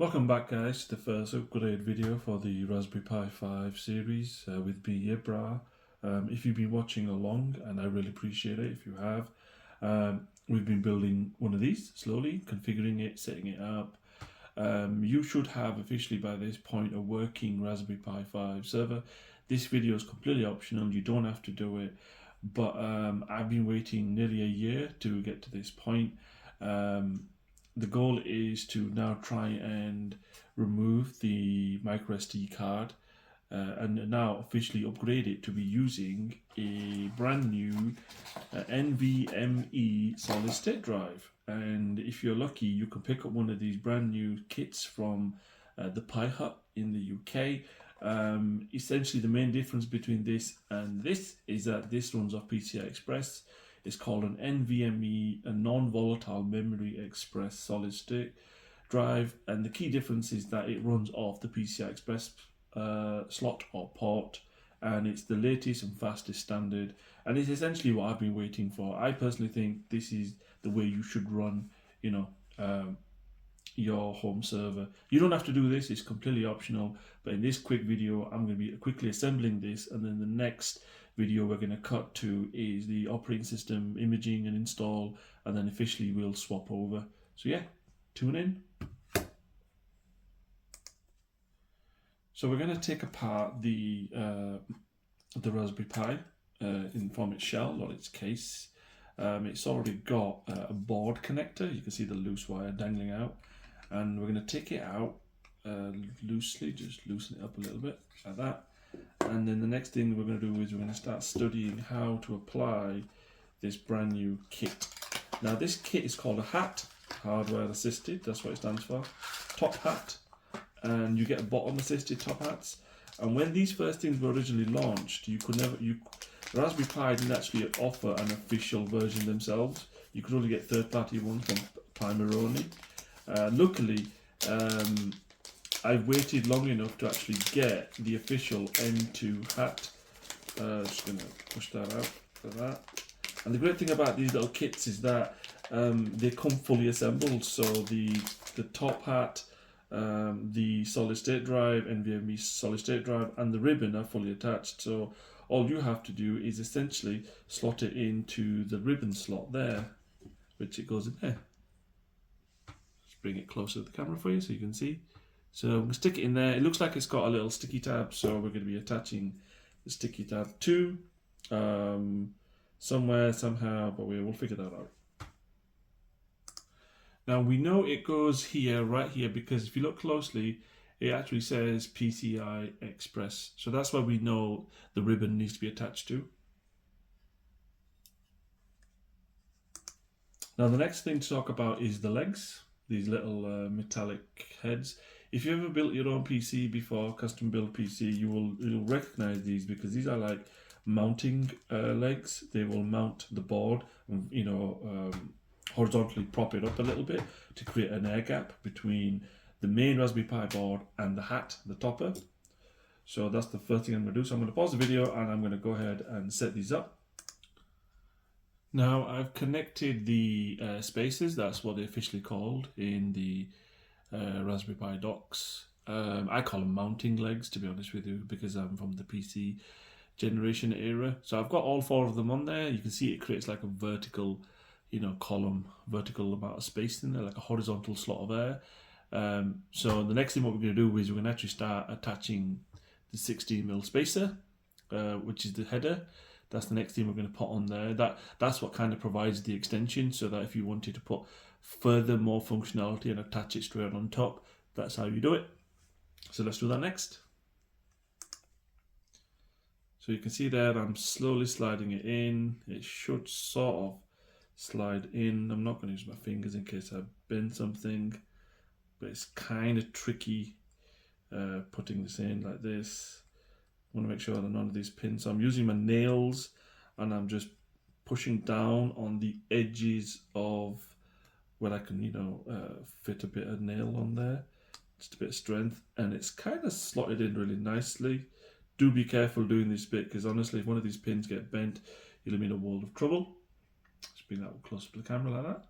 Welcome back guys to the first upgrade video for the Raspberry Pi 5 series with me, Ibra. If you've been watching along, and I really appreciate it if you have, we've been building one of these slowly, configuring it, setting it up. You should have officially by this point a working Raspberry Pi 5 server. This video is completely optional, you don't have to do it, but I've been waiting nearly a year to get to this point. The goal is to now try and remove the micro SD card and now officially upgrade it to be using a brand new NVMe solid state drive. And if you're lucky, you can pick up one of these brand new kits from the Pi Hut in the UK. Essentially the main difference between this and this is that this runs off PCI Express. It's called an NVMe, a non-volatile memory express solid state drive, and the key difference is that it runs off the PCI Express slot or port, and it's the latest and fastest standard, and it's essentially what I've been waiting for. I personally think this is the way you should run, your home server. You don't have to do this, it's completely optional, but in this quick video I'm going to be quickly assembling this, and then the next video we're going to cut to is the operating system imaging and install, and then officially we'll swap over. So yeah, tune in. So we're going to take apart the Raspberry Pi from its shell or its case. It's already got a board connector. You can see the loose wire dangling out, and we're going to take it out loosely, just loosen it up a little bit like that. And then the next thing we're going to do is we're going to start studying how to apply this brand new kit. Now this kit is called a HAT, hardware assisted, that's what it stands for, top hat, and you get bottom assisted top hats. And when these first things were originally launched, Raspberry Pi didn't actually offer an official version themselves. You could only get third-party ones from Primaroni. Luckily, I've waited long enough to actually get the official M.2 HAT. Just going to push that out for that. And the great thing about these little kits is that they come fully assembled. So the top hat, the solid state drive, NVMe solid state drive, and the ribbon are fully attached. So all you have to do is essentially slot it into the ribbon slot there, which it goes in there. Just bring it closer to the camera for you so you can see. So I'm going to stick it in there. It looks like it's got a little sticky tab, so we're going to be attaching the sticky tab to somewhere, somehow, but we'll figure that out. Now we know it goes here, right here, because if you look closely, it actually says PCI Express. So that's why we know the ribbon needs to be attached to. Now the next thing to talk about is the legs, these little metallic heads. If you ever built your own PC before, custom build PC, you'll recognize these because these are like mounting legs. They will mount the board, horizontally prop it up a little bit to create an air gap between the main Raspberry Pi board and the HAT, the topper. So that's the first thing I'm going to do. So I'm going to pause the video and I'm going to go ahead and set these up. Now I've connected the spacers, that's what they're officially called in the Raspberry Pi docs. I call them mounting legs, to be honest with you, because I'm from the PC generation era. So I've got all four of them on there. You can see it creates like a vertical, column, vertical amount of space in there, like a horizontal slot of air. So the next thing what we're going to do is we're going to actually start attaching the 16mm spacer, which is the header. That's the next thing we're going to put on there. That's what kind of provides the extension, so that if you wanted to put further more functionality and attach it straight on top, that's how you do it. So let's do that next. So you can see there I'm slowly sliding it in. It should sort of slide in. I'm not going to use my fingers in case I bend something, but it's kind of tricky putting this in like this. I want to make sure that none of these pins, so I'm using my nails and I'm just pushing down on the edges of where I can, fit a bit of nail on there, just a bit of strength, and it's kind of slotted in really nicely. Do be careful doing this bit, because honestly, if one of these pins get bent, you'll be in a world of trouble. Just bring that close to the camera like that.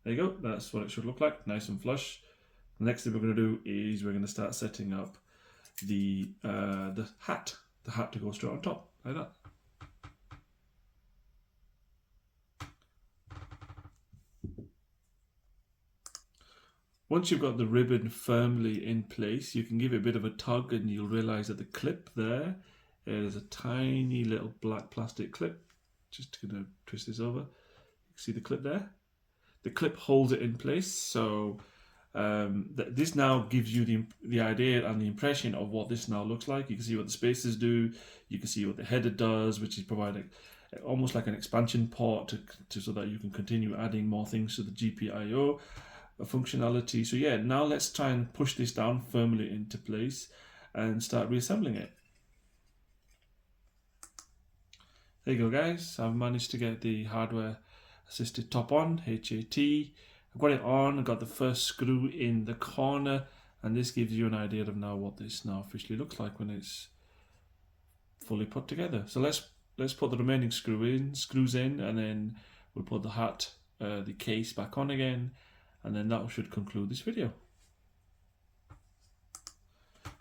There you go, that's what it should look like, nice and flush. The next thing we're going to do is we're going to start setting up the hat to go straight on top, like that. Once you've got the ribbon firmly in place, you can give it a bit of a tug and you'll realize that the clip there is a tiny little black plastic clip. Just going to twist this over. You can see the clip there. The clip holds it in place, so this now gives you the idea and the impression of what this now looks like. You can see what the spacers do. You can see what the header does, which is providing almost like an expansion port so that you can continue adding more things to the GPIO functionality. So yeah, now let's try and push this down firmly into place and start reassembling it. There you go, guys. I've managed to get the hardware assisted top on, HAT. I've got it on, I've got the first screw in the corner, and this gives you an idea of now what this now officially looks like when it's fully put together. So let's put the remaining screws in, and then we'll put the hat, the case back on again, and then that should conclude this video.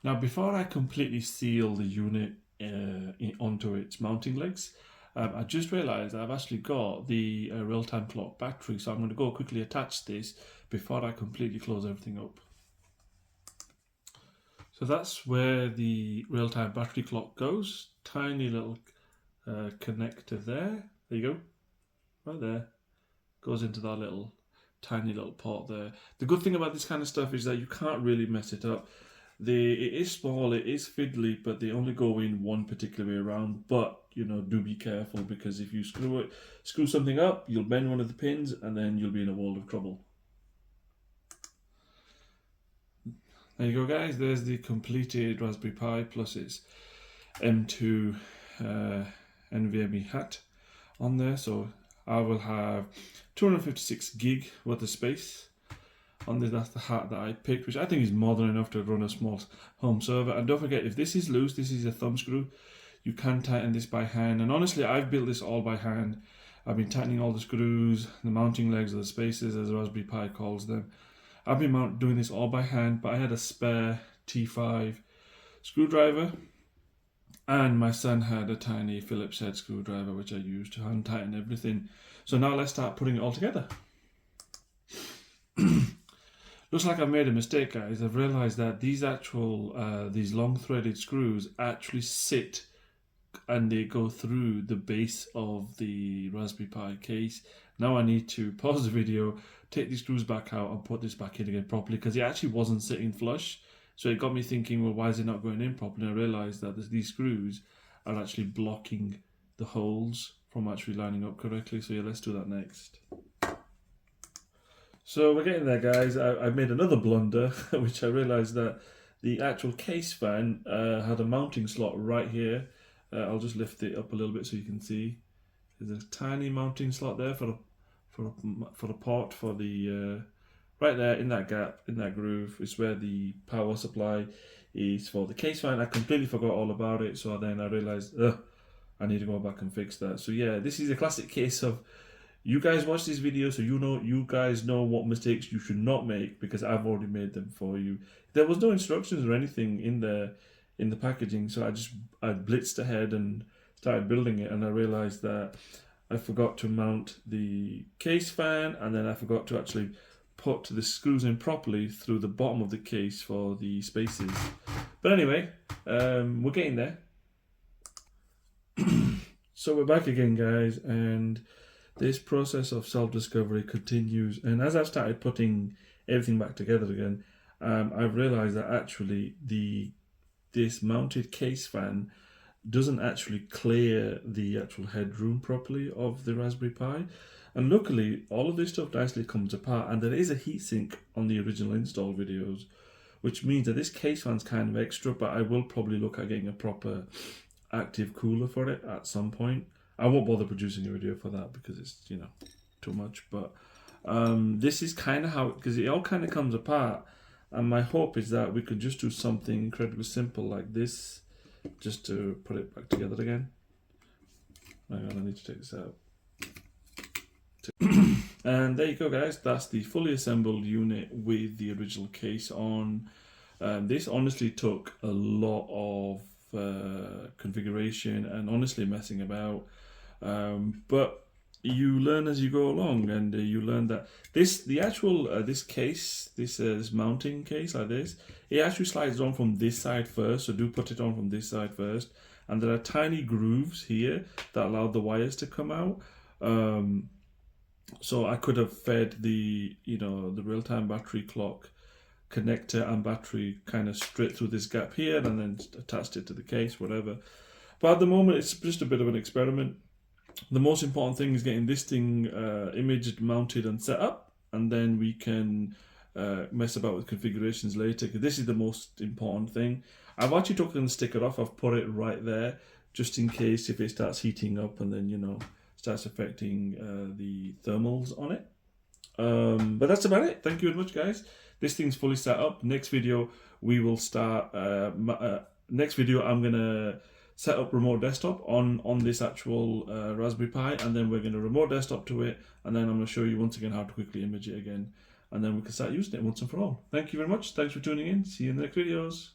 Now, before I completely seal the unit onto its mounting legs, I just realized I've actually got the real-time clock battery, so I'm going to go quickly attach this before I completely close everything up. So that's where the real-time battery clock goes. Tiny little connector there. There you go. Right there. Goes into that little tiny little port there. The good thing about this kind of stuff is that you can't really mess it up. It is small, it is fiddly, but they only go in one particular way around. But you know, do be careful, because if you screw something up, you'll bend one of the pins and then you'll be in a world of trouble. There you go, guys. There's the completed Raspberry Pi plus its M.2 NVMe HAT on there. So I will have 256 gig worth of space on this. That's the hat that I picked, which I think is more than enough to run a small home server. And don't forget, if this is loose, this is a thumb screw, you can tighten this by hand. And honestly, I've built this all by hand. I've been tightening all the screws, the mounting legs, or the spacers, as Raspberry Pi calls them. I've been doing this all by hand, but I had a spare T5 screwdriver, and my son had a tiny Phillips head screwdriver, which I used to hand tighten everything. So now let's start putting it all together. Looks like I've made a mistake, guys. I've realized that these these long threaded screws actually sit and they go through the base of the Raspberry Pi case. Now I need to pause the video, take these screws back out and put this back in again properly, because it actually wasn't sitting flush. So it got me thinking, well, why is it not going in properly? And I realized that these screws are actually blocking the holes from actually lining up correctly. So yeah, let's do that next. So we're getting there, guys. I've made another blunder, which I realized that the actual case fan had a mounting slot right here. I'll just lift it up a little bit so you can see. There's a tiny mounting slot there for the port for the right there in that gap, in that groove is where the power supply is for the case fan. I completely forgot all about it, so then I realized I need to go back and fix that. So yeah, this is a classic case of, you guys watch this video so you guys know what mistakes you should not make, because I've already made them for you. There was no instructions or anything in the packaging, so I blitzed ahead and started building it, and I realized that I forgot to mount the case fan, and then I forgot to actually put the screws in properly through the bottom of the case for the spacers. But anyway, we're getting there. So we're back again, guys, and this process of self-discovery continues. And as I've started putting everything back together again, I've realized that actually this mounted case fan doesn't actually clear the actual headroom properly of the Raspberry Pi. And luckily, all of this stuff nicely comes apart, and there is a heatsink on the original install videos, which means that this case fan's kind of extra, but I will probably look at getting a proper active cooler for it at some point. I won't bother producing a video for that because it's, you know, too much, but this is kind of how, because it all kind of comes apart, and my hope is that we could just do something incredibly simple like this, just to put it back together again. Hang on, I need to take this out. And there you go, guys. That's the fully assembled unit with the original case on. This honestly took a lot of configuration and honestly messing about. But you learn as you go along, and you learn that the actual this case, this mounting case like this, it actually slides on from this side first. So do put it on from this side first, and there are tiny grooves here that allow the wires to come out. So I could have fed the the real-time battery clock connector and battery kind of straight through this gap here, and then attached it to the case, whatever. But at the moment, it's just a bit of an experiment. The most important thing is getting this thing imaged, mounted, and set up, and then we can mess about with configurations later, because this is the most important thing. I've actually taken the sticker off. I've put it right there just in case if it starts heating up and then starts affecting the thermals on it. But that's about it. Thank you very much, guys. This thing's fully set up. Next video we will start. Next video I'm gonna set up remote desktop on this actual Raspberry Pi, and then we're going to remote desktop to it, and then I'm going to show you once again how to quickly image it again, and then we can start using it once and for all. Thank you very much. Thanks for tuning in. See you in the next videos.